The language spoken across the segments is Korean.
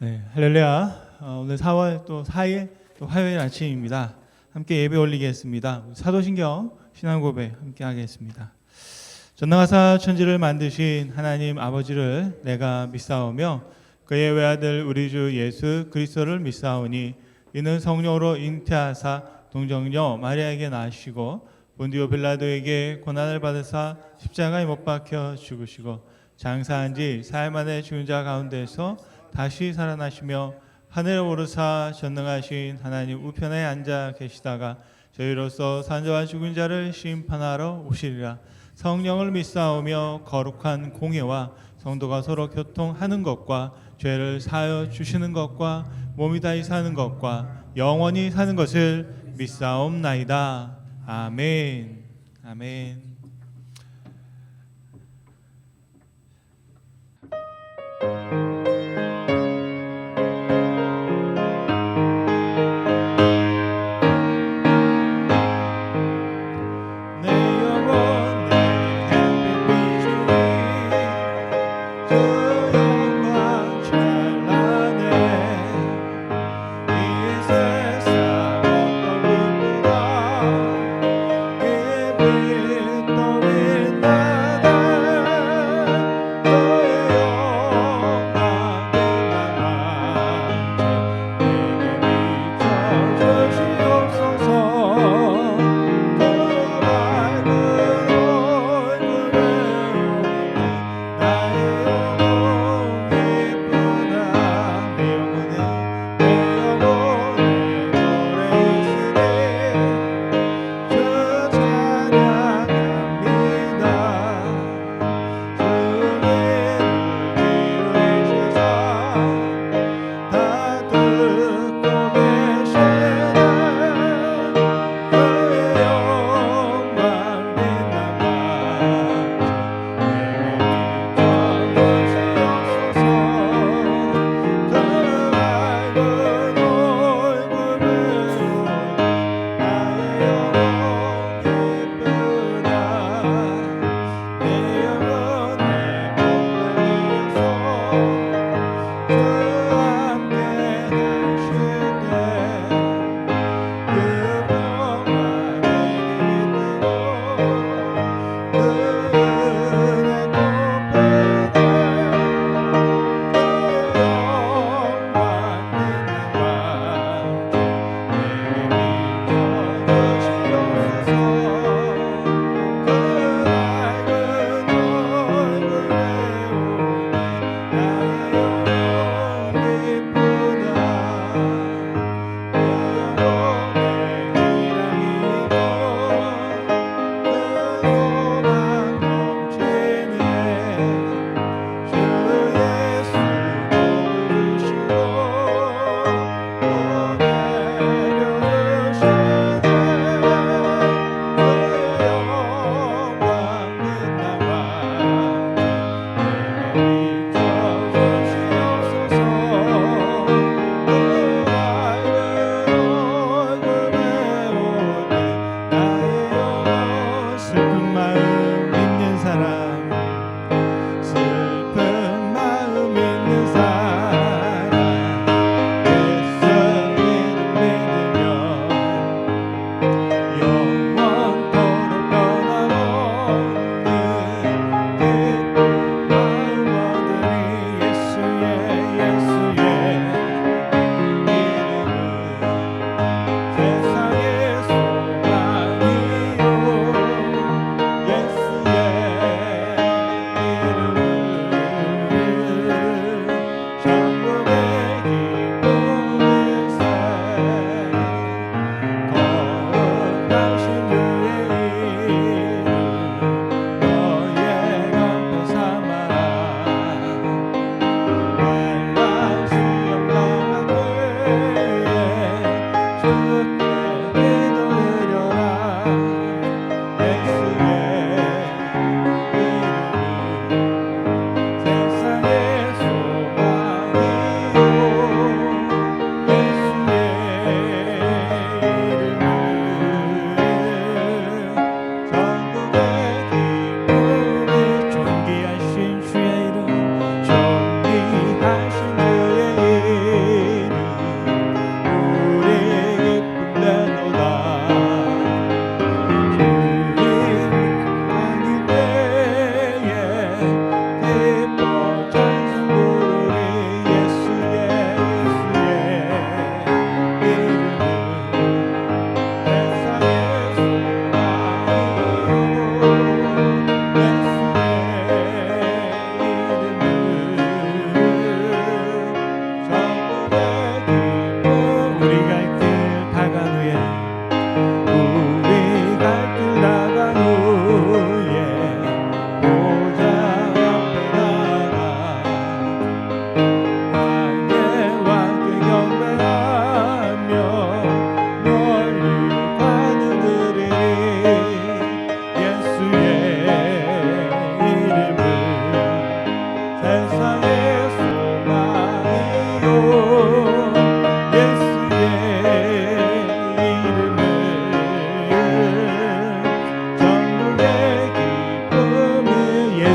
네, 할렐루야. 오늘 4월 또 4일 또 화요일 아침입니다. 함께 예배 올리겠습니다. 사도신경 신앙고백 함께 하겠습니다. 전능하사 천지를 만드신 하나님 아버지를 내가 믿사오며 그의 외아들 우리 주 예수 그리스도를 믿사오니 이는 성령으로 잉태하사 동정녀 마리아에게 낳으시고 본디오 빌라도에게 고난을 받으사 십자가에 못 박혀 죽으시고 장사한 지 사흘 만에 죽은 자 가운데서 다시 살아나시며 하늘에 오르사 전능하신 하나님 우편에 앉아 계시다가 저희로서 산자와 죽은 자를 심판하러 오시리라. 성령을 믿사오며 거룩한 공예와 성도가 서로 교통하는 것과 죄를 사하여 주시는 것과 몸이 다시 사는 것과 영원히 사는 것을 믿사옵나이다. 아멘. 아멘.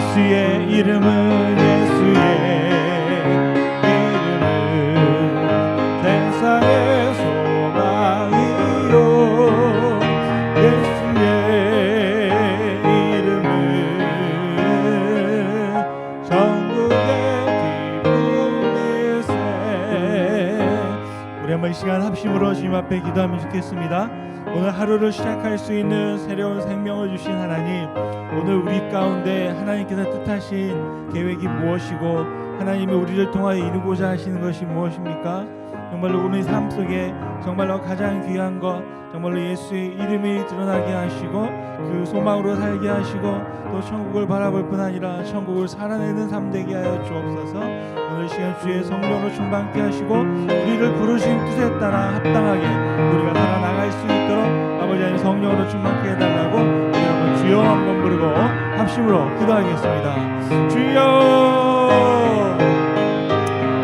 예수의 이름은 예수의 이름은 세상의 소망이요 예수의 이름은 천국의 기쁨일세. 우리 한번 이 시간 합심으로 주님 앞에 기도하면 좋겠습니다. 오늘 하루를 시작할 수 있는 새로운 생명을 주신 하나님, 오늘 우리 가운데 하나님께서 뜻하신 계획이 무엇이고 하나님이 우리를 통하여 이루고자 하시는 것이 무엇입니까? 정말로 우리 삶 속에 정말로 가장 귀한 것, 정말로 예수의 이름이 드러나게 하시고 그 소망으로 살게 하시고 또 천국을 바라볼 뿐 아니라 천국을 살아내는 삶 되게 하여 주옵소서. 오늘 시간 주의 성령으로 충만케 하시고 우리를 부르신 뜻에 따라 합당하게 우리가 살아나갈 수 있도록 아버지 하나님 성령으로 충만케 해달라고 우리 한번 주여 한번 부르고 합심으로 기도하겠습니다. 주여,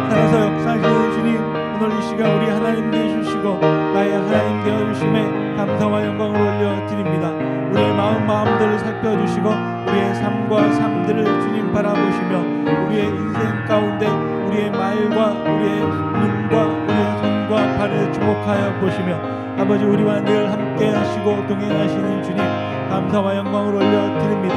살아서 역사하시는 주님, 오늘 이 시간 우리 하나님 되어주시고 나의 하나님 되어주심에 감사와 영광을 올려드립니다. 우리의 마음들을 살펴주시고 우리의 삶과 삶들을 주님 바라보시며 우리의 인생 가운데 우리의 말과 우리의 눈과 우리의 손과 발을 주목하여 보시며 아버지 우리와 늘 함께 하시고 동행하시는 주님, 감사와 영광을 올려드립니다.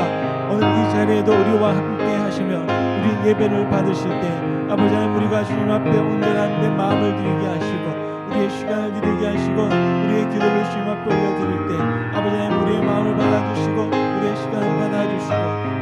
오늘 이 자리에도 우리와 함께 하시며 우리 예배를 받으실 때 아버지 하나님 우리가 주님 앞에 온전한 내 마음을 드리게 하시고 우리의 시간을 드리게 하시고 우리의 기도를 주님 앞에 올려드릴 때 아버지 하나님 우리의 마음을 받아주시고 우리의 시간을 받아주시고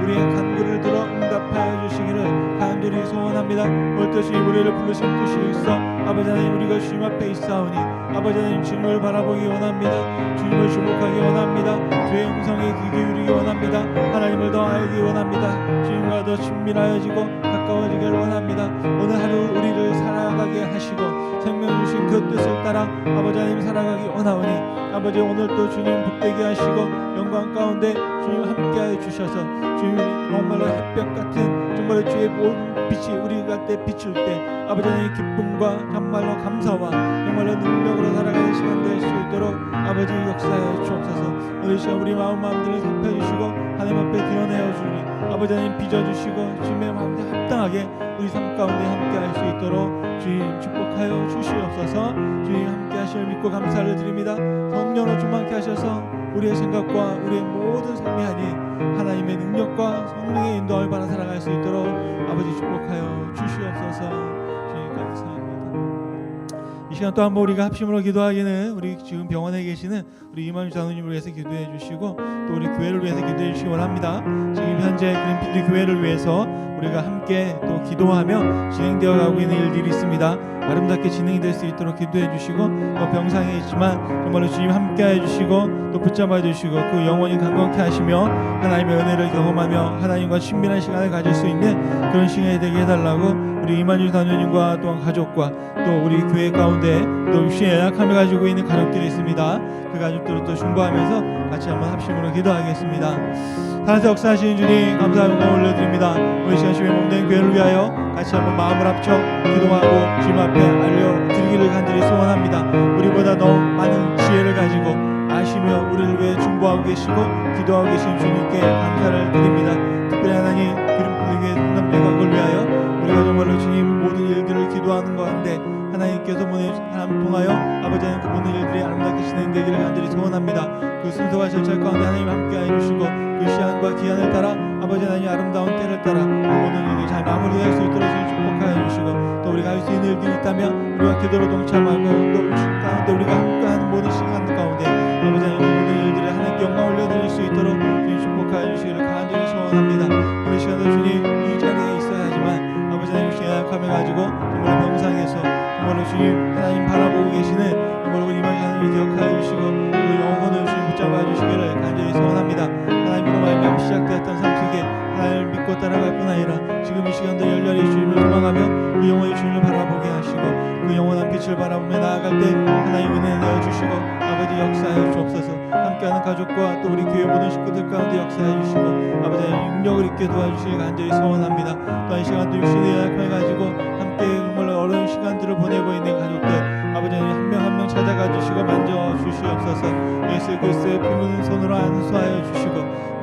우리의 간구를 들어 응답하여 주시기를 간절히 소원합니다. 오늘도 주님 우리를 부르신 뜻이 있어 아버지 하나님 우리가 주님 앞에 있사오니 아버지 하나님 주님을 바라보기 원합니다. 주님을 주목하기 원합니다. 주의 음성에 귀 기울이기 원합니다. 하나님을 더 알기 원합니다. 주님과 더 친밀하여지고 가까워지기를 원합니다. 오늘 하루 우리를 살아가게 하시고 생명 주신 그 뜻을 따라 아버지 하나님 살아가기 원하오니 아버지 오늘 또 주님 복되게 하시고 영광 가운데 주님 함께하여 주셔서 주님 정말로 햇볕 같은 정말로 주의 모든 빛이 우리 곁에 비출 때 아버지 하나님 기쁨과 정말로 감사와 정말로 능력으로 살아가는 시간 될 수 있도록 아버지 역사하여 주옵소서. 오늘 시간 우리 마음들을 살펴주시고 하나님 앞에 드러내어 주니 아버지 하나님 빚어주시고 주님의 마음에 합당하게 우리 삶 가운데 함께할 수 있도록 주님 축복하여 주시옵소서. 주님 함께 하시를 믿고 감사를 드립니다. 성령으로 충만케 하셔서 우리의 생각과 우리의 모든 삶이 아닌 하나님의 능력과 성령의 인도를 받아 살아갈 수 있도록 아버지 축복하여 주시옵소서. 주님 감사합니다. 이 시간 또 한번 우리가 합심으로 기도하기는 우리 지금 병원에 계시는 우리 이만희 장로님을 위해서 기도해 주시고 또 우리 교회를 위해서 기도해 주시기 원합니다. 지금 현재 그린필드 교회를 위해서 우리가 함께 또 기도하며 진행되어 가고 있는 일들이 있습니다. 아름답게 진행될 수 있도록 기도해 주시고 또 병상에 있지만 정말로 주님 함께해 주시고 또 붙잡아 주시고 그 영혼이 강건케 하시며 하나님의 은혜를 경험하며 하나님과 친밀한 시간을 가질 수 있는 그런 시간이 되게 해달라고 우리 이만희 장로님과 또한 가족과 또 우리 교회 가운데 또 육신의 연약함을 가지고 있는 가족들이 있습니다. 그 가족들을 또 중보하면서 같이 한번 합심으로 기도하겠습니다. 살아서 역사하시는 주님 감사와 영광을 올려드립니다. 우리 시간 주의 몸된 교회를 위하여 같이 한번 마음을 합쳐 기도하고 주님 앞에 알려드리기를 간절히 소원합니다. 우리보다 더 많은 지혜를 가지고 아시며 우리를 위해 중보하고 계시고 기도하고 계신 주님께 감사를 드립니다. 특별히 하나님 그린필드 성남대 가족을 위하여 우리가 정말로 주님 모든 일들을 기도하는 가운데 하나님께서 보내주신 하나님 통하여 아버지 하나님 그 모든 일들이 아름답게 진행되기를 간절히 소원합니다. 그 순서와 절차 가운데 하나님 함께해 주시고 그 시간과 기한을 따라 아버지 하나님 아름다운 때를 따라 그 모든 일이 잘 마무리될 수 있도록 주님 축복하여 주시고 또 우리가 할 수 있는 일들이 있다면 우리가 기도로 동참하고 또 가운데 우리가 함께하는 모든 시간 가운데 아버지 하나님 그 모든 일들을 하나님께 영광 올려드릴 수 있도록 주님 축복하여 주시기를 간절히 소원합니다. 우리 시간도 주님 이 자리에 있어야 하지만 아버지 하나님 육신의 약함을 가지고 정말 병상에서 정말로 주님 하나님 바라보고 계시는 정말로 우리 이만희 하나님을 기억하여 주시고 그 영혼을 주님 붙잡아 주시기를 간절히 소원합니다. 하나님으로 말미암아 시작되었던 삶 속에 하나님을 믿고 따라갈 뿐 아니라 지금 이 시간도 열렬히 주님을 소망하며 그 영혼이 주님을 바라보게 하시고 그 영원한 빛을 바라보며 나아갈 때 하나님 은혜 내어주시고 아버지 역사해 주옵소서. 함께하는 가족과 또 우리 교회 모든 식구들 가운데 역사해 주시고 아버지 능력을 있게 도와주시길 간절히 소원합니다. 또한 이 시간도 육신의 연약함을 가지고 함께 정말 어려운 시간들을 보내고 있는 가족들 아버지 한 명 한 명 찾아가 주시고 만져 주시옵소서. 예수 그리스도의 피 묻은 손으로 안수하여 주시고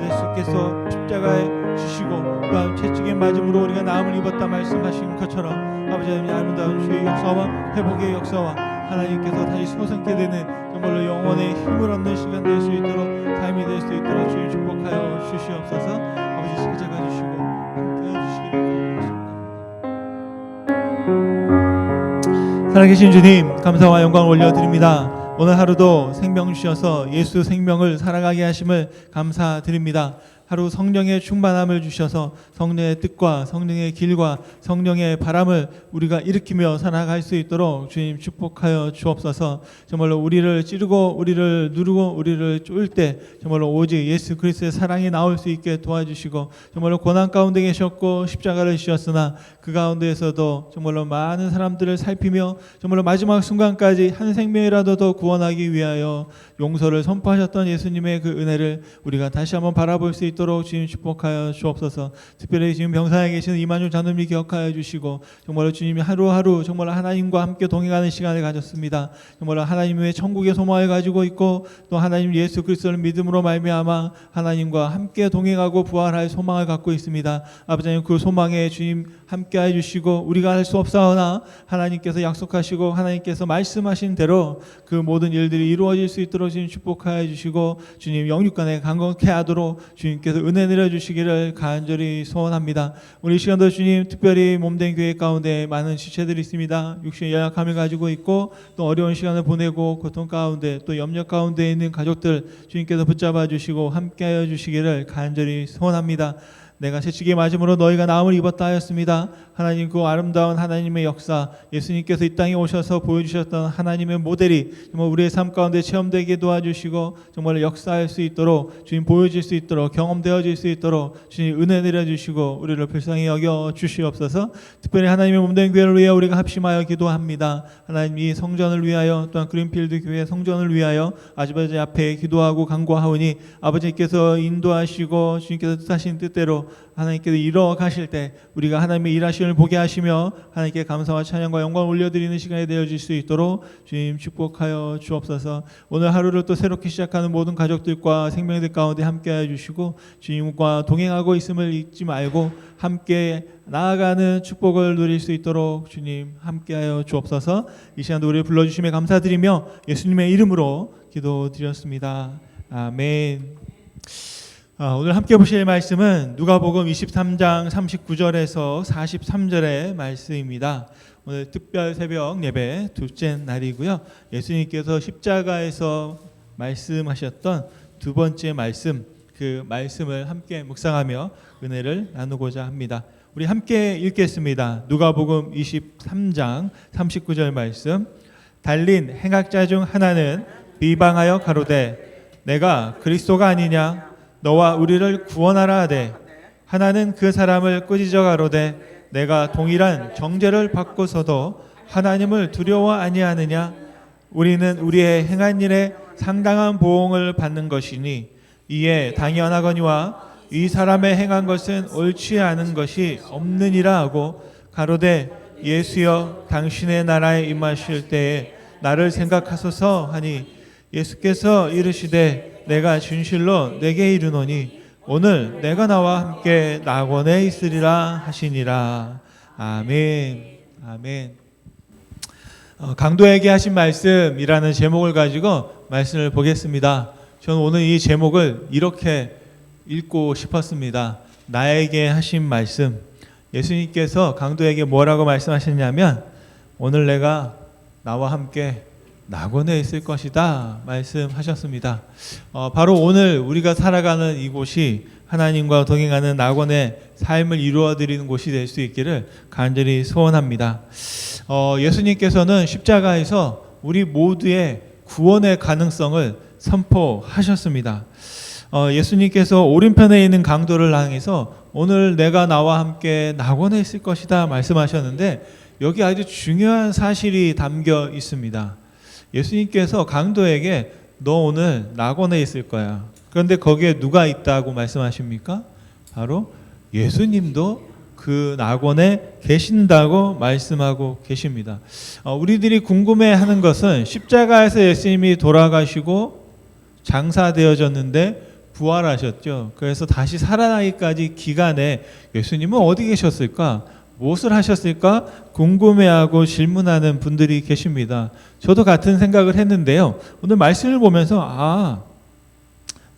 예수께서 십자가에 주시고 또한 채찍에 맞음으로 우리가 나음을 입었다 말씀하신 것처럼 아버지 하나님 아름다운 주의 역사와 회복의 역사와 하나님께서 다시 솟게 되는 정말로 영혼의 힘을 얻는 시간 될 수 있도록 삶이 될 수 있도록 주님 축복하여 주시옵소서. 아버지 찾아가 주시고 함께해 주시기를 바랍니다. 살아계신 주님 감사와 영광을 올려드립니다. 오늘 하루도 생명 주셔서 예수 생명을 살아가게 하심을 감사드립니다. 하루 성령의 충만함을 주셔서 성령의 뜻과 성령의 길과 성령의 바람을 우리가 일으키며 살아갈 수 있도록 주님 축복하여 주옵소서. 정말로 우리를 찌르고 우리를 누르고 우리를 쫄 때 정말로 오직 예수 그리스도의 사랑이 나올 수 있게 도와주시고 정말로 고난 가운데 계셨고 십자가를 지셨으나 그 가운데에서도 정말로 많은 사람들을 살피며 정말로 마지막 순간까지 한 생명이라도 더 구원하기 위하여 용서를 선포하셨던 예수님의 그 은혜를 우리가 다시 한번 바라볼 수 있도록 주님 축복하여 주옵소서. 특별히 지금 병상에 계시는 이만율 자녀님 기억하여 주시고 정말로 주님이 하루하루 정말로 하나님과 함께 동행하는 시간을 가졌습니다. 정말로 하나님의 천국의 소망을 가지고 있고 또 하나님 예수 그리스도를 믿음으로 말미암아 하나님과 함께 동행하고 부활할 소망을 갖고 있습니다. 아버지 하나님 그 소망에 주님 함께해 주시고 우리가 할 수 없사오나 하나님께서 약속하시고 하나님께서 말씀하신 대로 그 모든 일들이 이루어질 수 있도록 주님 축복하여 주시고 주님 영육간에 강건케 하도록 주님께서 은혜 내려주시기를 간절히 소원합니다. 우리 시간도 주님 특별히 몸된 교회 가운데 많은 지체들이 있습니다. 육신의 연약함을 가지고 있고 또 어려운 시간을 보내고 고통 가운데 또 염려 가운데 있는 가족들 주님께서 붙잡아 주시고 함께하여 주시기를 간절히 소원합니다. 내가 채찍에 맞음으로 너희가 나음을 입었다 하였습니다. 하나님 그 아름다운 하나님의 역사 예수님께서 이 땅에 오셔서 보여주셨던 하나님의 모델이 정말 우리의 삶 가운데 체험되게 도와주시고 정말 역사할 수 있도록 주님 보여질 수 있도록 경험되어질 수 있도록 주님 은혜 내려주시고 우리를 불쌍히 여겨 주시옵소서. 특별히 하나님의 몸된 교회를 위해 우리가 합심하여 기도합니다. 하나님 이 성전을 위하여 또한 그린필드 교회 성전을 위하여 아버지 앞에 기도하고 간구하오니 아버지께서 인도하시고 주님께서 뜻하신 뜻대로 하나님께서 이루어 가실 때 우리가 하나님의 일하심을 보게 하시며 하나님께 감사와 찬양과 영광을 올려드리는 시간이 되어질 수 있도록 주님 축복하여 주옵소서. 오늘 하루를 또 새롭게 시작하는 모든 가족들과 생명들 가운데 함께하여 주시고 주님과 동행하고 있음을 잊지 말고 함께 나아가는 축복을 누릴 수 있도록 주님 함께하여 주옵소서. 이 시간도 우리를 불러주심에 감사드리며 예수님의 이름으로 기도드렸습니다. 아멘. 오늘 함께 보실 말씀은 누가복음 23장 39절에서 43절의 말씀입니다. 오늘 특별 새벽 예배 둘째 날이고요. 예수님께서 십자가에서 말씀하셨던 두 번째 말씀, 그 말씀을 함께 묵상하며 은혜를 나누고자 합니다. 우리 함께 읽겠습니다. 누가복음 23장 39절 말씀. 달린 행악자 중 하나는 비방하여 가로되 내가 그리스도가 아니냐 너와 우리를 구원하라 하되 하나는 그 사람을 꾸짖어 가로되 내가 동일한 정죄를 받고서도 하나님을 두려워 아니하느냐 우리는 우리의 행한 일에 상당한 보응을 받는 것이니 이에 당연하거니와 이 사람의 행한 것은 옳지 않은 것이 없느니라 하고 가로되 예수여 당신의 나라에 임하실 때에 나를 생각하소서 하니 예수께서 이르시되 내가 진실로 내게 이르노니 오늘 내가 나와 함께 낙원에 있으리라 하시니라. 아멘. 아멘. 강도에게 하신 말씀이라는 제목을 가지고 말씀을 보겠습니다. 저는 오늘 이 제목을 이렇게 읽고 싶었습니다. 나에게 하신 말씀. 예수님께서 강도에게 뭐라고 말씀하셨냐면 오늘 내가 나와 함께 낙원에 있을 것이다 말씀하셨습니다. 바로 오늘 우리가 살아가는 이곳이 하나님과 동행하는 낙원의 삶을 이루어드리는 곳이 될 수 있기를 간절히 소원합니다. 예수님께서는 십자가에서 우리 모두의 구원의 가능성을 선포하셨습니다. 예수님께서 오른편에 있는 강도를 향해서 오늘 내가 나와 함께 낙원에 있을 것이다 말씀하셨는데 여기 아주 중요한 사실이 담겨 있습니다. 예수님께서 강도에게 너 오늘 낙원에 있을 거야. 그런데 거기에 누가 있다고 말씀하십니까? 바로 예수님도 그 낙원에 계신다고 말씀하고 계십니다. 우리들이 궁금해하는 것은 십자가에서 예수님이 돌아가시고 장사되어졌는데 부활하셨죠. 그래서 다시 살아나기까지 기간에 예수님은 어디 계셨을까? 무엇을 하셨을까? 궁금해하고 질문하는 분들이 계십니다. 저도 같은 생각을 했는데요. 오늘 말씀을 보면서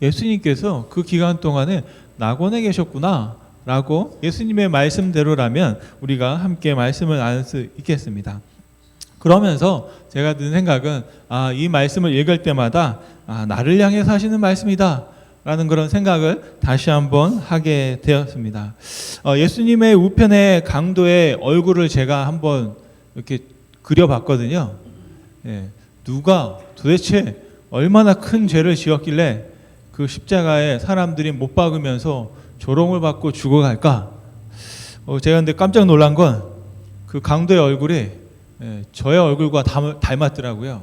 예수님께서 그 기간 동안에 낙원에 계셨구나 라고 예수님의 말씀대로라면 우리가 함께 말씀을 나눌 수 있겠습니다. 그러면서 제가 든 생각은 이 말씀을 읽을 때마다 나를 향해서 하시는 말씀이다 라는 그런 생각을 다시 한번 하게 되었습니다. 예수님의 우편의 강도의 얼굴을 제가 한번 이렇게 그려봤거든요. 누가 도대체 얼마나 큰 죄를 지었길래 그 십자가에 사람들이 못 박으면서 조롱을 받고 죽어갈까? 제가 근데 깜짝 놀란 건 그 강도의 얼굴이 저의 얼굴과 닮았더라고요.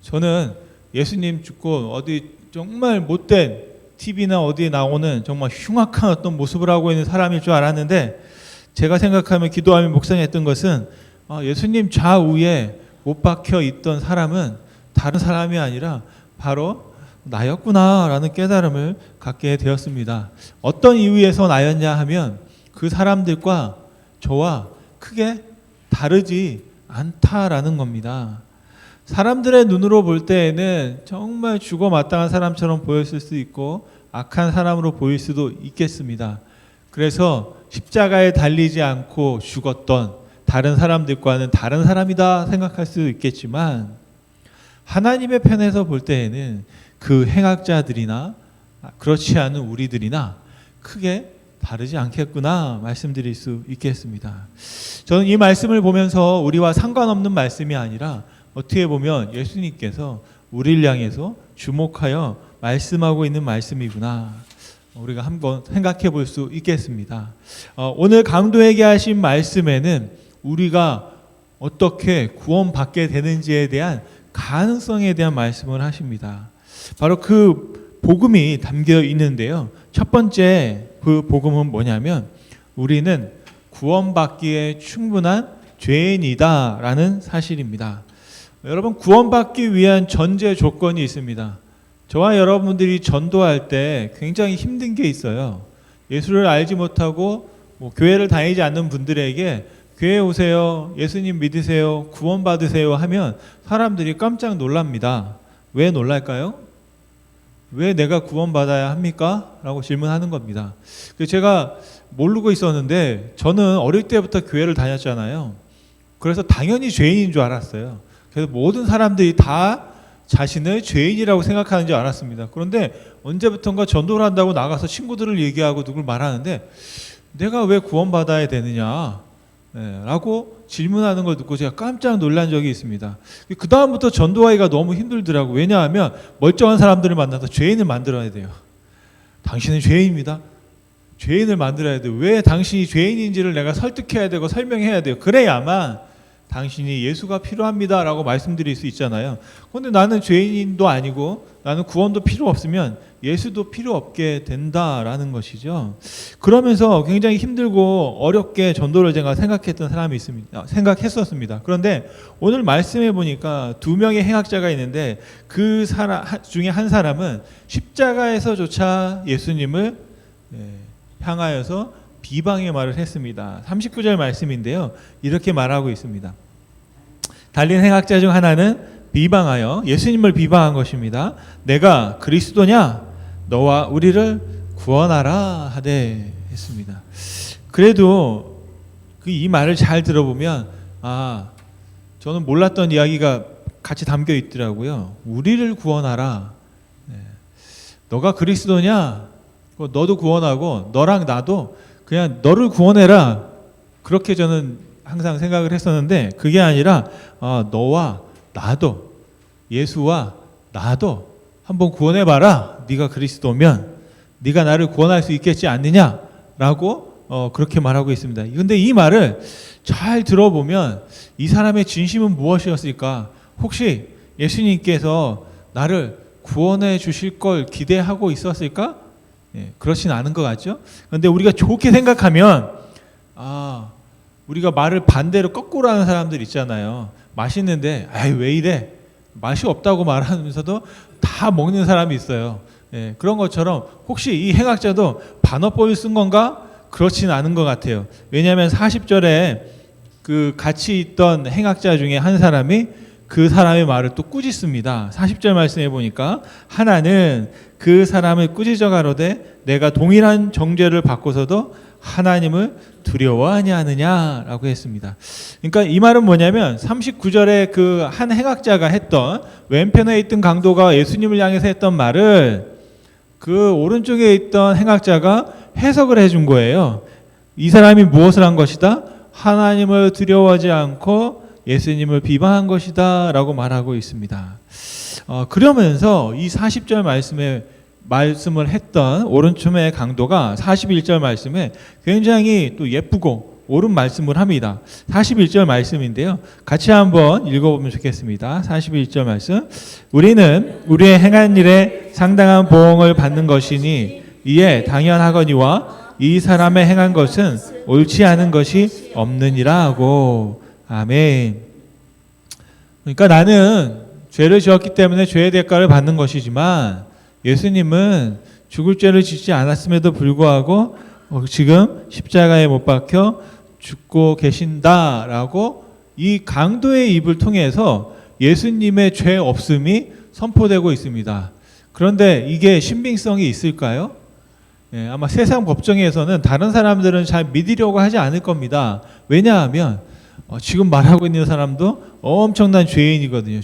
저는 예수님 죽고 어디 정말 못된 TV나 어디에 나오는 정말 흉악한 어떤 모습을 하고 있는 사람일 줄 알았는데 제가 생각하며 기도하며 묵상했던 것은 예수님 좌우에 못 박혀 있던 사람은 다른 사람이 아니라 바로 나였구나라는 깨달음을 갖게 되었습니다. 어떤 이유에서 나였냐 하면 그 사람들과 저와 크게 다르지 않다라는 겁니다. 사람들의 눈으로 볼 때에는 정말 죽어 마땅한 사람처럼 보였을 수 있고 악한 사람으로 보일 수도 있겠습니다. 그래서 십자가에 달리지 않고 죽었던 다른 사람들과는 다른 사람이다 생각할 수도 있겠지만 하나님의 편에서 볼 때에는 그 행악자들이나 그렇지 않은 우리들이나 크게 다르지 않겠구나 말씀드릴 수 있겠습니다. 저는 이 말씀을 보면서 우리와 상관없는 말씀이 아니라 어떻게 보면 예수님께서 우리를 향해서 주목하여 말씀하고 있는 말씀이구나 우리가 한번 생각해 볼 수 있겠습니다. 오늘 강도에게 하신 말씀에는 우리가 어떻게 구원받게 되는지에 대한 가능성에 대한 말씀을 하십니다. 바로 그 복음이 담겨 있는데요. 첫 번째 그 복음은 뭐냐면 우리는 구원받기에 충분한 죄인이다라는 사실입니다. 여러분 구원받기 위한 전제 조건이 있습니다. 저와 여러분들이 전도할 때 굉장히 힘든 게 있어요. 예수를 알지 못하고 교회를 다니지 않는 분들에게 교회 오세요, 예수님 믿으세요, 구원받으세요 하면 사람들이 깜짝 놀랍니다. 왜 놀랄까요? 왜 내가 구원받아야 합니까? 라고 질문하는 겁니다. 제가 모르고 있었는데 저는 어릴 때부터 교회를 다녔잖아요. 그래서 당연히 죄인인 줄 알았어요. 그래서 모든 사람들이 다 자신을 죄인이라고 생각하는 줄 알았습니다. 그런데 언제부턴가 전도를 한다고 나가서 친구들을 얘기하고 누굴 말하는데 내가 왜 구원받아야 되느냐 라고 질문하는 걸 듣고 제가 깜짝 놀란 적이 있습니다. 그 다음부터 전도하기가 너무 힘들더라고요. 왜냐하면 멀쩡한 사람들을 만나서 죄인을 만들어야 돼요. 당신은 죄인입니다. 죄인을 만들어야 돼요. 왜 당신이 죄인인지를 내가 설득해야 되고 설명해야 돼요. 그래야만 당신이 예수가 필요합니다 라고 말씀드릴 수 있잖아요. 그런데 나는 죄인도 아니고 나는 구원도 필요 없으면 예수도 필요 없게 된다라는 것이죠. 그러면서 굉장히 힘들고 어렵게 전도를 제가 생각했었습니다. 그런데 오늘 말씀해 보니까 두 명의 행악자가 있는데 그 사람 중에 한 사람은 십자가에서조차 예수님을 향하여서 비방의 말을 했습니다. 39절 말씀인데요. 이렇게 말하고 있습니다. 달린 행악자 중 하나는 비방하여 예수님을 비방한 것입니다. 내가 그리스도냐? 너와 우리를 구원하라 하되 했습니다. 그래도 이 말을 잘 들어보면 저는 몰랐던 이야기가 같이 담겨 있더라고요. 우리를 구원하라. 너가 그리스도냐? 너도 구원하고 너랑 나도 그냥 너를 구원해라. 그렇게 저는 항상 생각을 했었는데 그게 아니라 너와 나도 예수와 나도 한번 구원해봐라. 네가 그리스도면 네가 나를 구원할 수 있겠지 않느냐라고 그렇게 말하고 있습니다. 그런데 이 말을 잘 들어보면 이 사람의 진심은 무엇이었을까? 혹시 예수님께서 나를 구원해 주실 걸 기대하고 있었을까? 그렇진 않은 것 같죠? 그런데 우리가 좋게 생각하면 우리가 말을 반대로 거꾸로 하는 사람들 있잖아요. 맛있는데 왜 이래? 맛이 없다고 말하면서도 다 먹는 사람이 있어요. 예, 그런 것처럼 혹시 이 행악자도 반어법을 쓴 건가? 그렇진 않은 것 같아요. 왜냐하면 40절에 그 같이 있던 행악자 중에 한 사람이 그 사람의 말을 또 꾸짖습니다. 40절 말씀해 보니까 하나는 그 사람을 꾸짖어 가로되 내가 동일한 정죄를 받고서도 하나님을 두려워하냐 하느냐라고 했습니다. 그러니까 이 말은 뭐냐면 39절에 그 한 행악자가 했던 왼편에 있던 강도가 예수님을 향해서 했던 말을 그 오른쪽에 있던 행악자가 해석을 해준 거예요. 이 사람이 무엇을 한 것이다? 하나님을 두려워하지 않고 예수님을 비방한 것이다 라고 말하고 있습니다. 그러면서 이 40절 말씀을 했던 오른쪽의 강도가 41절 말씀에 굉장히 또 예쁘고 옳은 말씀을 합니다. 41절 말씀인데요. 같이 한번 읽어보면 좋겠습니다. 41절 말씀. 우리는 우리의 행한 일에 상당한 보응을 받는 것이니 이에 당연하거니와 이 사람의 행한 것은 옳지 않은 것이 없느니라 하고. 아멘. 그러니까 나는 죄를 지었기 때문에 죄의 대가를 받는 것이지만 예수님은 죽을 죄를 짓지 않았음에도 불구하고 지금 십자가에 못 박혀 죽고 계신다라고 이 강도의 입을 통해서 예수님의 죄 없음이 선포되고 있습니다. 그런데 이게 신빙성이 있을까요? 예, 아마 세상 법정에서는 다른 사람들은 잘 믿으려고 하지 않을 겁니다. 왜냐하면 지금 말하고 있는 사람도 엄청난 죄인이거든요.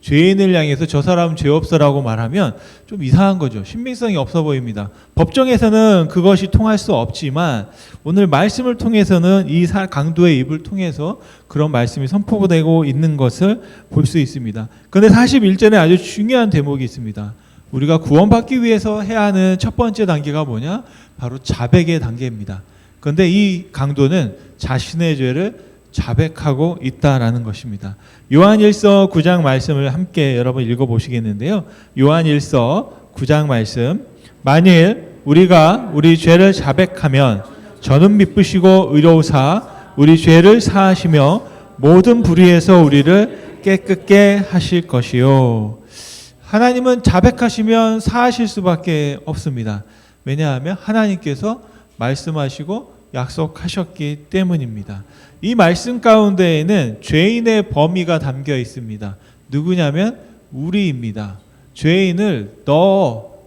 죄인을 향해서 저 사람은 죄 없어라고 말하면 좀 이상한 거죠. 신빙성이 없어 보입니다. 법정에서는 그것이 통할 수 없지만 오늘 말씀을 통해서는 이 강도의 입을 통해서 그런 말씀이 선포되고 있는 것을 볼 수 있습니다. 그런데 41절에 아주 중요한 대목이 있습니다. 우리가 구원받기 위해서 해야 하는 첫 번째 단계가 뭐냐? 바로 자백의 단계입니다. 그런데 이 강도는 자신의 죄를 자백하고 있다라는 것입니다. 요한일서 9장 말씀을 함께 여러분 읽어보시겠는데요. 요한일서 9장 말씀. 만일 우리가 우리 죄를 자백하면 저는 미쁘시고 의로우사 우리 죄를 사하시며 모든 불의에서 우리를 깨끗게 하실 것이요. 하나님은 자백하시면 사하실 수밖에 없습니다. 왜냐하면 하나님께서 말씀하시고 약속하셨기 때문입니다. 이 말씀 가운데에는 죄인의 범위가 담겨 있습니다. 누구냐면 우리입니다. 죄인을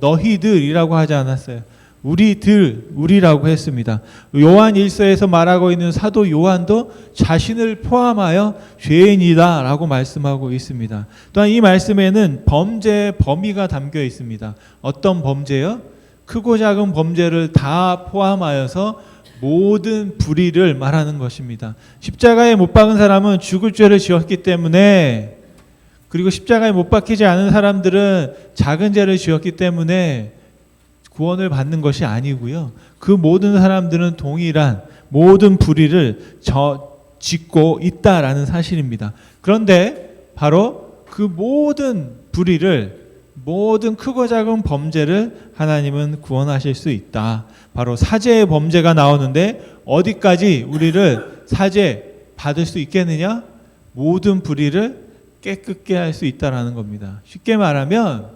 너희들이라고 하지 않았어요. 우리라고 했습니다. 요한 1서에서 말하고 있는 사도 요한도 자신을 포함하여 죄인이다라고 말씀하고 있습니다. 또한 이 말씀에는 범죄의 범위가 담겨 있습니다. 어떤 범죄요? 크고 작은 범죄를 다 포함하여서 모든 불의를 말하는 것입니다. 십자가에 못 박은 사람은 죽을 죄를 지었기 때문에, 그리고 십자가에 못 박히지 않은 사람들은 작은 죄를 지었기 때문에 구원을 받는 것이 아니고요. 그 모든 사람들은 동일한 모든 불의를 짓고 있다라는 사실입니다. 그런데 바로 그 모든 불의를, 모든 크고 작은 범죄를 하나님은 구원하실 수 있다. 바로 사죄의 범죄가 나오는데 어디까지 우리를 사죄 받을 수 있겠느냐? 모든 불의를 깨끗게 할 수 있다라는 겁니다. 쉽게 말하면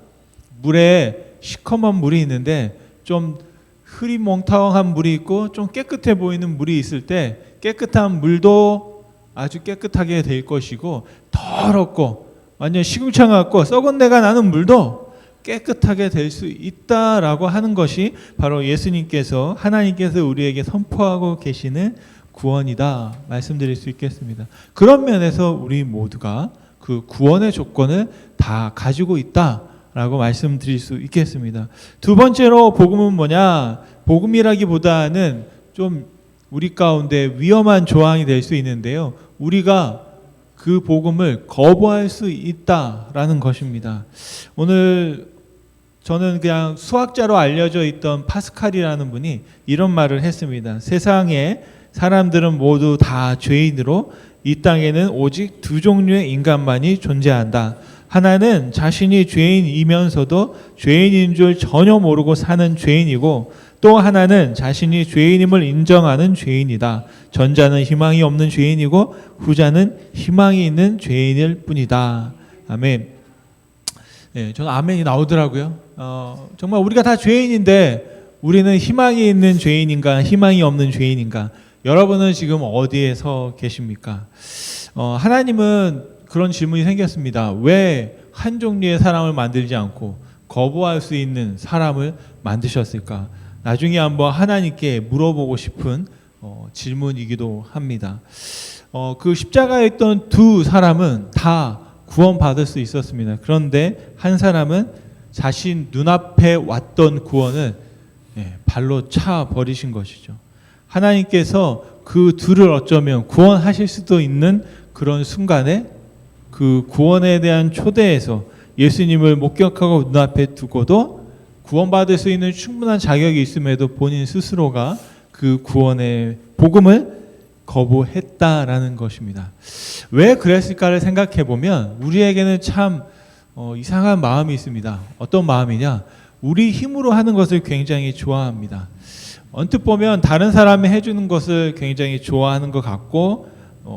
물에 시커먼 물이 있는데 좀 흐리멍텅한 물이 있고 좀 깨끗해 보이는 물이 있을 때 깨끗한 물도 아주 깨끗하게 될 것이고 더럽고 완전 시궁창 같고 썩은 내가 나는 물도 깨끗하게 될 수 있다라고 하는 것이 바로 예수님께서, 하나님께서 우리에게 선포하고 계시는 구원이다 말씀드릴 수 있겠습니다. 그런 면에서 우리 모두가 그 구원의 조건을 다 가지고 있다라고 말씀드릴 수 있겠습니다. 두 번째로 복음은 뭐냐? 복음이라기보다는 좀 우리 가운데 위험한 조항이 될 수 있는데요. 우리가 그 복음을 거부할 수 있다라는 것입니다. 오늘 저는 그냥 수학자로 알려져 있던 파스칼이라는 분이 이런 말을 했습니다. 세상에 사람들은 모두 다 죄인으로 이 땅에는 오직 두 종류의 인간만이 존재한다. 하나는 자신이 죄인이면서도 죄인인 줄 전혀 모르고 사는 죄인이고, 또 하나는 자신이 죄인임을 인정하는 죄인이다. 전자는 희망이 없는 죄인이고 후자는 희망이 있는 죄인일 뿐이다. 아멘. 예, 저는 아멘이 나오더라고요. 정말 우리가 다 죄인인데 우리는 희망이 있는 죄인인가 희망이 없는 죄인인가? 여러분은 지금 어디에 서 계십니까? 하나님은 그런 질문이 생겼습니다. 왜 한 종류의 사람을 만들지 않고 거부할 수 있는 사람을 만드셨을까? 나중에 한번 하나님께 물어보고 싶은 질문이기도 합니다. 그 십자가에 있던 두 사람은 다 구원받을 수 있었습니다. 그런데 한 사람은 자신 눈앞에 왔던 구원을 발로 차 버리신 것이죠. 하나님께서 그 둘을 어쩌면 구원하실 수도 있는 그런 순간에 그 구원에 대한 초대에서 예수님을 목격하고 눈앞에 두고도 구원받을 수 있는 충분한 자격이 있음에도 본인 스스로가 그 구원의 복음을 거부했다라는 것입니다. 왜 그랬을까를 생각해 보면 우리에게는 참 이상한 마음이 있습니다. 어떤 마음이냐? 우리 힘으로 하는 것을 굉장히 좋아합니다. 언뜻 보면 다른 사람이 해주는 것을 굉장히 좋아하는 것 같고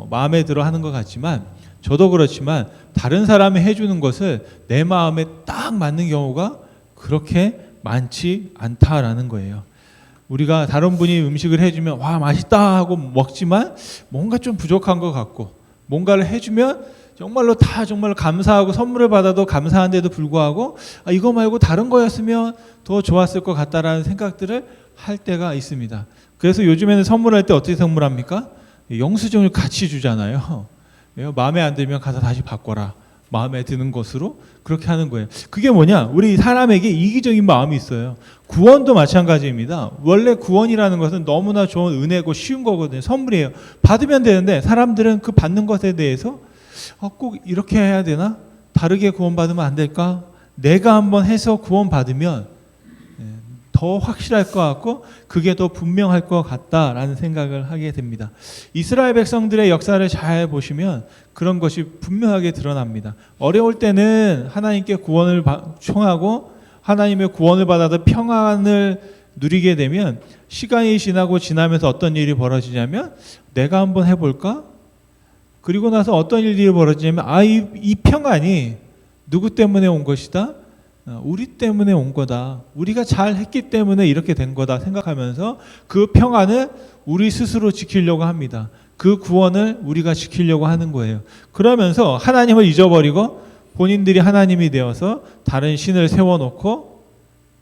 마음에 들어 하는 것 같지만 저도 그렇지만 다른 사람이 해주는 것을 내 마음에 딱 맞는 경우가 그렇게 많지 않다라는 거예요. 우리가 다른 분이 음식을 해주면 와 맛있다 하고 먹지만 뭔가 좀 부족한 것 같고 뭔가를 해주면 정말로 다 정말 감사하고 선물을 받아도 감사한데도 불구하고 이거 말고 다른 거였으면 더 좋았을 것 같다라는 생각들을 할 때가 있습니다. 그래서 요즘에는 선물할 때 어떻게 선물합니까? 영수증을 같이 주잖아요. 마음에 안 들면 가서 다시 바꿔라. 마음에 드는 것으로 그렇게 하는 거예요. 그게 뭐냐? 우리 사람에게 이기적인 마음이 있어요. 구원도 마찬가지입니다. 원래 구원이라는 것은 너무나 좋은 은혜고 쉬운 거거든요. 선물이에요. 받으면 되는데 사람들은 그 받는 것에 대해서 꼭 이렇게 해야 되나? 다르게 구원받으면 안 될까? 내가 한번 해서 구원받으면 더 확실할 것 같고 그게 더 분명할 것 같다라는 생각을 하게 됩니다. 이스라엘 백성들의 역사를 잘 보시면 그런 것이 분명하게 드러납니다. 어려울 때는 하나님께 구원을 청하고 하나님의 구원을 받아서 평안을 누리게 되면 시간이 지나면서 어떤 일이 벌어지냐면 내가 한번 해볼까? 그리고 나서 어떤 일이 벌어지냐면 이 평안이 누구 때문에 온 것이다? 우리 때문에 온 거다. 우리가 잘 했기 때문에 이렇게 된 거다 생각하면서 그 평안을 우리 스스로 지키려고 합니다. 그 구원을 우리가 지키려고 하는 거예요. 그러면서 하나님을 잊어버리고 본인들이 하나님이 되어서 다른 신을 세워놓고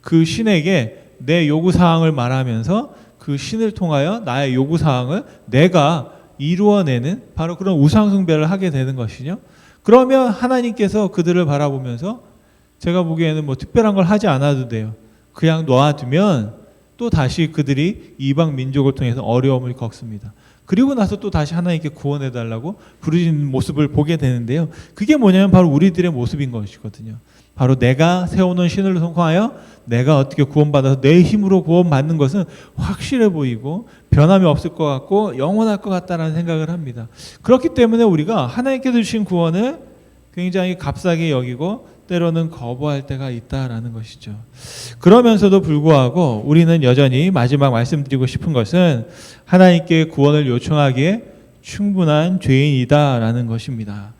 그 신에게 내 요구사항을 말하면서 그 신을 통하여 나의 요구사항을 내가 이루어내는 바로 그런 우상숭배를 하게 되는 것이죠. 그러면 하나님께서 그들을 바라보면서 제가 보기에는 뭐 특별한 걸 하지 않아도 돼요. 그냥 놔두면 또 다시 그들이 이방 민족을 통해서 어려움을 겪습니다. 그리고 나서 또 다시 하나님께 구원해달라고 부르짖는 모습을 보게 되는데요. 그게 뭐냐면 바로 우리들의 모습인 것이거든요. 바로 내가 세워놓은 신을 통하여 내가 어떻게 구원받아서 내 힘으로 구원받는 것은 확실해 보이고 변함이 없을 것 같고 영원할 것 같다는 생각을 합니다. 그렇기 때문에 우리가 하나님께서 주신 구원을 굉장히 값싸게 여기고 때로는 거부할 때가 있다라는 것이죠. 그러면서도 불구하고 우리는 여전히 마지막 말씀드리고 싶은 것은 하나님께 구원을 요청하기에 충분한 죄인이다라는 것입니다.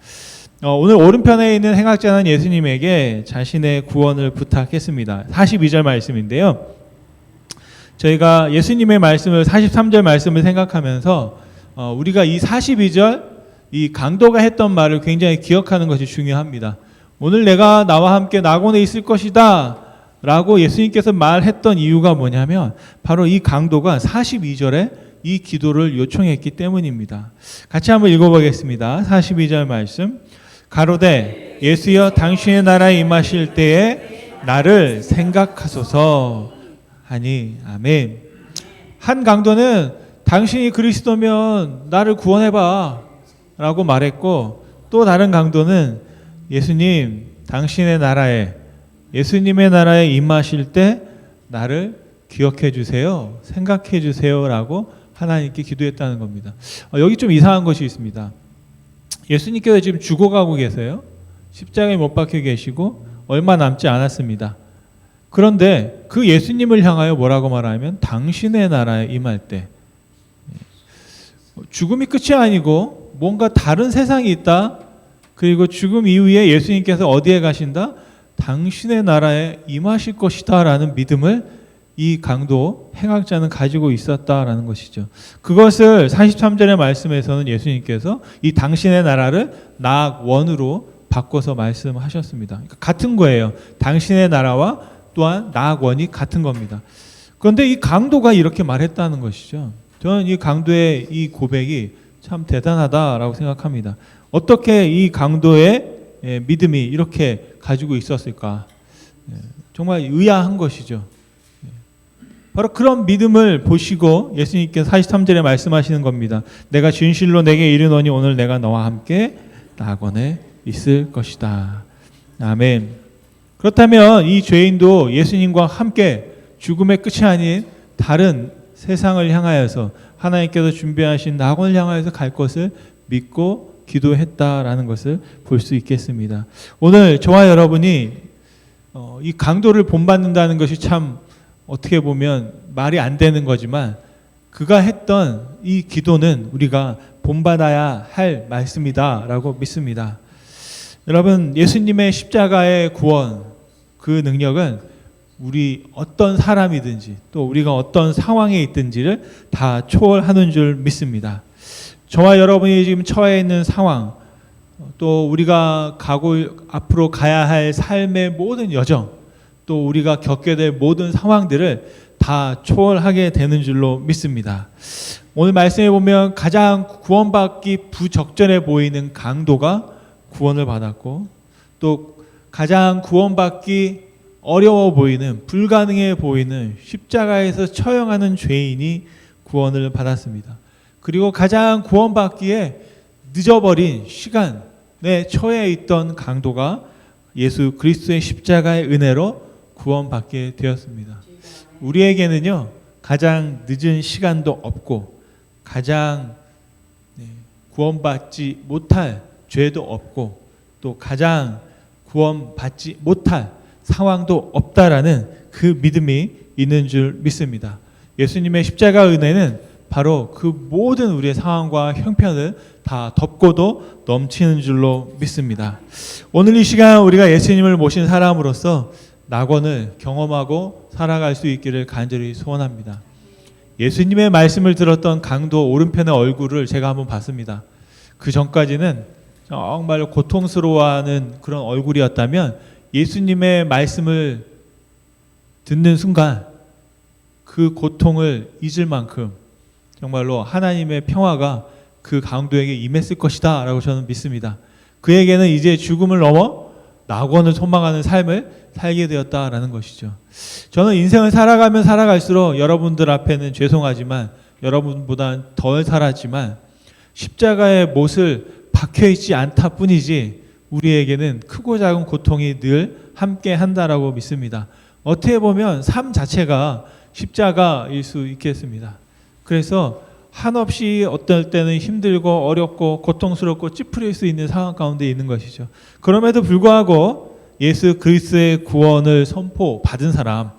오늘 오른편에 있는 행악자는 예수님에게 자신의 구원을 부탁했습니다. 42절 말씀인데요. 저희가 예수님의 말씀을 43절 말씀을 생각하면서 우리가 이 42절 이 강도가 했던 말을 굉장히 기억하는 것이 중요합니다. 오늘 내가 나와 함께 낙원에 있을 것이다 라고 예수님께서 말했던 이유가 뭐냐면 바로 이 강도가 42절에 이 기도를 요청했기 때문입니다. 같이 한번 읽어보겠습니다. 42절 말씀. 가로되 예수여 당신의 나라에 임하실 때에 나를 생각하소서 하니 아멘. 한 강도는 당신이 그리스도면 나를 구원해봐 라고 말했고 또 다른 강도는 예수님 당신의 나라에 예수님의 나라에 임하실 때 나를 기억해 주세요. 생각해 주세요 라고 하나님께 기도했다는 겁니다. 여기 좀 이상한 것이 있습니다. 예수님께서 지금 죽어가고 계세요. 십자가에 못 박혀 계시고 얼마 남지 않았습니다. 그런데 그 예수님을 향하여 뭐라고 말하면 당신의 나라에 임할 때 죽음이 끝이 아니고 뭔가 다른 세상이 있다. 그리고 죽음 이후에 예수님께서 어디에 가신다? 당신의 나라에 임하실 것이다 라는 믿음을 이 강도 행악자는 가지고 있었다라는 것이죠. 그것을 43절의 말씀에서는 예수님께서 이 당신의 나라를 낙원으로 바꿔서 말씀하셨습니다. 그러니까 같은 거예요. 당신의 나라와 또한 낙원이 같은 겁니다. 그런데 이 강도가 이렇게 말했다는 것이죠. 저는 이 강도의 이 고백이 참 대단하다라고 생각합니다. 어떻게 이 강도의 믿음이 이렇게 가지고 있었을까? 정말 의아한 것이죠. 바로 그런 믿음을 보시고 예수님께서 43절에 말씀하시는 겁니다. 내가 진실로 내게 이르노니 오늘 내가 너와 함께 낙원에 있을 것이다. 아멘. 그렇다면 이 죄인도 예수님과 함께 죽음의 끝이 아닌 다른 세상을 향하여서 하나님께서 준비하신 낙원을 향하여서 갈 것을 믿고 기도했다라는 것을 볼 수 있겠습니다. 오늘 저와 여러분이 이 강도를 본받는다는 것이 참 어떻게 보면 말이 안 되는 거지만 그가 했던 이 기도는 우리가 본받아야 할 말씀이다라고 믿습니다. 여러분, 예수님의 십자가의 구원, 그 능력은 우리 어떤 사람이든지 또 우리가 어떤 상황에 있든지를 다 초월하는 줄 믿습니다. 저와 여러분이 지금 처해 있는 상황, 또 우리가 앞으로 가야 할 삶의 모든 여정, 또 우리가 겪게 될 모든 상황들을 다 초월하게 되는 줄로 믿습니다. 오늘 말씀해 보면 가장 구원받기 부적절해 보이는 강도가 구원을 받았고, 또 가장 구원받기 어려워 보이는, 불가능해 보이는 십자가에서 처형하는 죄인이 구원을 받았습니다. 그리고 가장 구원받기에 늦어버린 시간에 처해 있던 강도가 예수 그리스도의 십자가의 은혜로 구원받게 되었습니다. 우리에게는요, 가장 늦은 시간도 없고 가장 구원받지 못할 죄도 없고 또 가장 구원받지 못할 상황도 없다라는 그 믿음이 있는 줄 믿습니다. 예수님의 십자가 은혜는 바로 그 모든 우리의 상황과 형편을 다 덮고도 넘치는 줄로 믿습니다. 오늘 이 시간 우리가 예수님을 모신 사람으로서 낙원을 경험하고 살아갈 수 있기를 간절히 소원합니다. 예수님의 말씀을 들었던 강도 오른편의 얼굴을 제가 한번 봤습니다. 그 전까지는 정말 고통스러워하는 그런 얼굴이었다면 예수님의 말씀을 듣는 순간 그 고통을 잊을 만큼 정말로 하나님의 평화가 그 강도에게 임했을 것이다 라고 저는 믿습니다. 그에게는 이제 죽음을 넘어 낙원을 소망하는 삶을 살게 되었다라는 것이죠. 저는 인생을 살아가면 살아갈수록 여러분들 앞에는 죄송하지만 여러분보다 덜 살았지만 십자가의 못을 박혀있지 않다 뿐이지 우리에게는 크고 작은 고통이 늘 함께 한다라고 믿습니다. 어떻게 보면 삶 자체가 십자가일 수 있겠습니다. 그래서 한없이 어떨 때는 힘들고 어렵고 고통스럽고 찌푸릴 수 있는 상황 가운데 있는 것이죠. 그럼에도 불구하고 예수 그리스도의 구원을 선포받은 사람,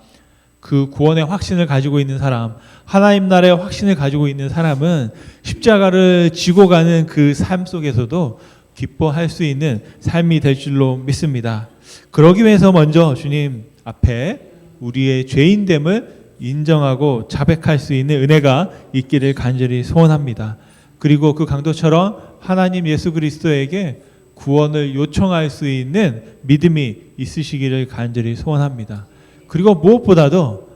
그 구원의 확신을 가지고 있는 사람, 하나님 나라의 확신을 가지고 있는 사람은 십자가를 지고 가는 그 삶 속에서도 기뻐할 수 있는 삶이 될 줄로 믿습니다. 그러기 위해서 먼저 주님 앞에 우리의 죄인됨을 인정하고 자백할 수 있는 은혜가 있기를 간절히 소원합니다. 그리고 그 강도처럼 하나님 예수 그리스도에게 구원을 요청할 수 있는 믿음이 있으시기를 간절히 소원합니다. 그리고 무엇보다도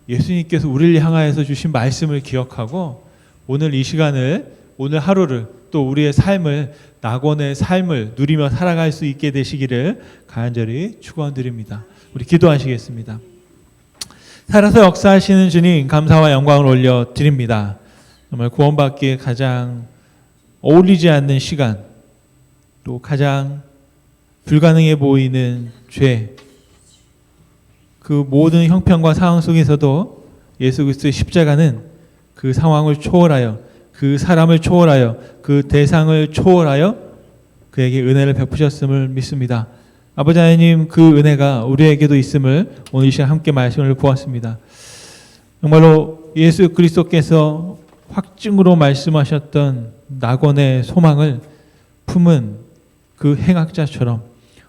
예수님께서 우리를 향하여서 주신 말씀을 기억하고 오늘 이 시간을, 오늘 하루를, 또 우리의 삶을, 낙원의 삶을 누리며 살아갈 수 있게 되시기를 간절히 축원드립니다. 우리 기도하시겠습니다. 살아서 역사하시는 주님, 감사와 영광을 올려드립니다. 정말 구원받기에 가장 어울리지 않는 시간, 또 가장 불가능해 보이는 죄, 그 모든 형편과 상황 속에서도 예수 그리스도의 십자가는 그 상황을 초월하여, 그 사람을 초월하여, 그 대상을 초월하여 그에게 은혜를 베푸셨음을 믿습니다. 아버지 하나님 그 은혜가 우리에게도 있음을 오늘 이 시간 함께 말씀을 보았습니다. 정말로 예수 그리스도께서 확증으로 말씀하셨던 낙원의 소망을 품은 그 행악자처럼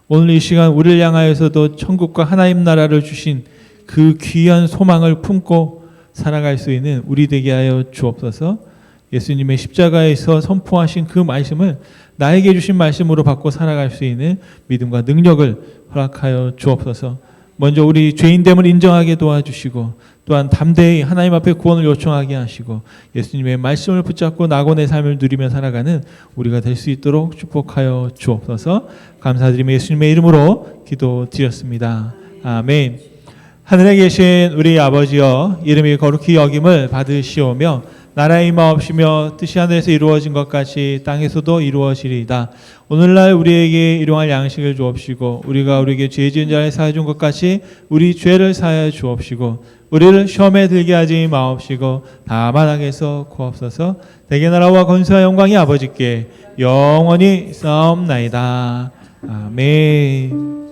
오늘 이 시간 우리를 향하여서도 천국과 하나님 나라를 주신 그 귀한 소망을 품고 살아갈 수 있는 우리 되게 하여 주옵소서. 예수님의 십자가에서 선포하신 그 말씀을 나에게 주신 말씀으로 받고 살아갈 수 있는 믿음과 능력을 허락하여 주옵소서. 먼저 우리 죄인됨을 인정하게 도와주시고 또한 담대히 하나님 앞에 구원을 요청하게 하시고 예수님의 말씀을 붙잡고 낙원의 삶을 누리며 살아가는 우리가 될 수 있도록 축복하여 주옵소서. 감사드리며 예수님의 이름으로 기도드렸습니다. 아멘. 하늘에 계신 우리 아버지여, 이름이 거룩히 여김을 받으시오며 나라의 임하옵시며 뜻이 하늘에서 이루어진 것 같이 땅에서도 이루어지리이다. 오늘날 우리에게 일용할 양식을 주옵시고 우리가 우리에게 죄 지은 자를 사하여 준 것 같이 우리 죄를 사하여 주옵시고 우리를 시험에 들게 하지 마옵시고 다만 악에서 구하옵소서. 대개 나라와 권세와 영광이 아버지께 영원히 싸움나이다. 아멘.